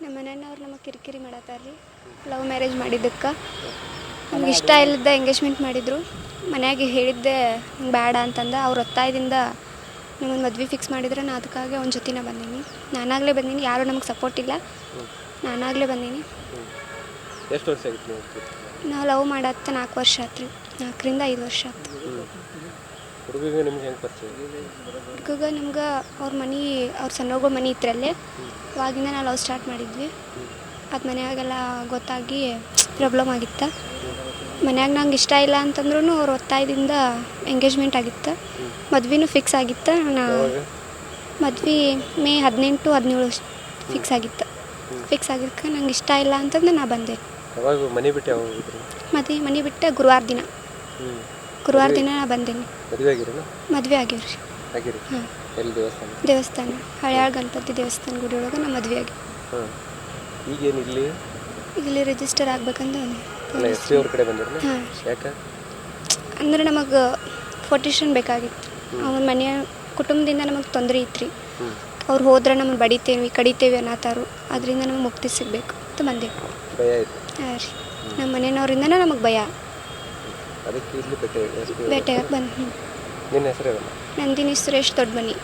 ನಮ್ಮ ಮನೆಯವ್ರು ನಮಗೆ ಕಿರಿಕಿರಿ ಮಾಡತ್ತಾರ ರೀ. ಲವ್ ಮ್ಯಾರೇಜ್ ಮಾಡಿದ್ದಕ್ಕೆ ನಮ್ಗೆ ಇಷ್ಟ ಇಲ್ಲದ ಎಂಗೇಜ್ಮೆಂಟ್ ಮಾಡಿದರು. ಮನ್ಯಾಗೆ ಹೇಳಿದ್ದೆ ಹಿಂಗೆ ಬೇಡ ಅಂತಂದು ಅವ್ರ ಒತ್ತಾಯದಿಂದ ನಿಮ್ಮನ್ನು ಮದ್ವೆ ಫಿಕ್ಸ್ ಮಾಡಿದ್ರೆ ನಾನು ಅದಕ್ಕಾಗಿ ಅವನ ಜೊತೆನೇ ಬಂದೀನಿ. ನಾನಾಗಲೇ ಬಂದೀನಿ, ಯಾರೂ ನಮಗೆ ಸಪೋರ್ಟ್ ಇಲ್ಲ, ನಾನಾಗಲೇ ಬಂದೀನಿ. ಎಷ್ಟು ವರ್ಷ ಆಗಿತ್ತು ನೀವು? ನಾವು ಲವ್ ಮಾಡತ್ತೆ 4 ವರ್ಷ ಆಯ್ತು ರೀ, 4ರಿಂದ 5 ವರ್ಷ ಆಯ್ತು. ಹುಡುಗಿಗೆ ನಿಮ್ಗೆ ಹೆಂಗೆ ಪರಿಚಯ? ಹುಡುಗ ನಮ್ಗೆ ಅವ್ರ ಸಣ್ಣಗಳ ಮನೆ ಇತ್ತರಲ್ಲೇ, ಅವಾಗಿಂದ ನಾವು ಲವ್ ಸ್ಟಾರ್ಟ್ ಮಾಡಿದ್ವಿ. ಅದು ಮನೆಯಾಗೆಲ್ಲ ಗೊತ್ತಾಗಿ ಪ್ರಾಬ್ಲಮ್ ಆಗಿತ್ತು. ಮನ್ಯಾಗ ನಂಗೆ ಇಷ್ಟ ಇಲ್ಲ ಅಂತಂದ್ರೂ ಅವ್ರ ಒತ್ತಾಯದಿಂದ ಎಂಗೇಜ್ಮೆಂಟ್ ಆಗಿತ್ತು. ಮದ್ವೆನೂ ಫಿಕ್ಸ್ ಆಗಿತ್ತು. ಮದ್ವೆ ಮೇ 18, 17 ಫಿಕ್ಸ್ ಆಗಿತ್ತು. ಫಿಕ್ಸ್ ಆಗಿದ್ದಕ್ಕೆ ನಂಗೆ ಇಷ್ಟ ಇಲ್ಲ ಅಂತಂದು ನಾ ಬಂದೆ. ಮನೆ ಬಿಟ್ಟು ಯಾವಾಗ ಹೋಗಿದ್ರಿ? ಮನೆ ಬಿಟ್ಟು ಗುರುವಾರ ದಿನ ನಾ ಬಂದೇನಿ. ಮದುವೆ ಆಗಿವ್ರಿ. ಹಾಂ, ದೇವಸ್ಥಾನ ಹಳೆಯಾಳ ಗಣಪತಿ ದೇವಸ್ಥಾನ ಗುಡಿ ಒಳಗೆ ನಾ ಮದುವೆ ಆಗಿ. ಈಗೇನು ಇಲ್ಲಿ ರಿಜಿಸ್ಟರ್ ಆಗ್ಬೇಕಂದ್ರೆ ಹಾಂ, ಅಂದ್ರೆ ನಮಗೆ ಫೋಟೇಷನ್ ಬೇಕಾಗಿತ್ತು. ಅವನ ಮನೆಯ ಕುಟುಂಬದಿಂದ ನಮಗೆ ತೊಂದರೆ ಇತ್ತು ರೀ. ಅವ್ರು ಹೋದ್ರೆ ನಮ್ಮನ್ನು ಬಡಿತೇವೆ ಕಡಿತೇವೆ ಅನ್ನತ್ತಾರು. ಅದರಿಂದ ನಮಗೆ ಮುಕ್ತಿ ಸಿಗಬೇಕು ಅಂತ ಬಂದೇವೆ. ಹಾಂ ರೀ, ನಮ್ಮ ಮನೆಯವ್ರಿಂದನೇ ನಮಗೆ ಭಯ. ಭೇಟಿಯಾಗಿ ಬಂದು. ನಿನ್ನ ಹೆಸರು? ನಂದಿನಿ ಸುರೇಶ್ ದೊಡ್ಡಮನಿ.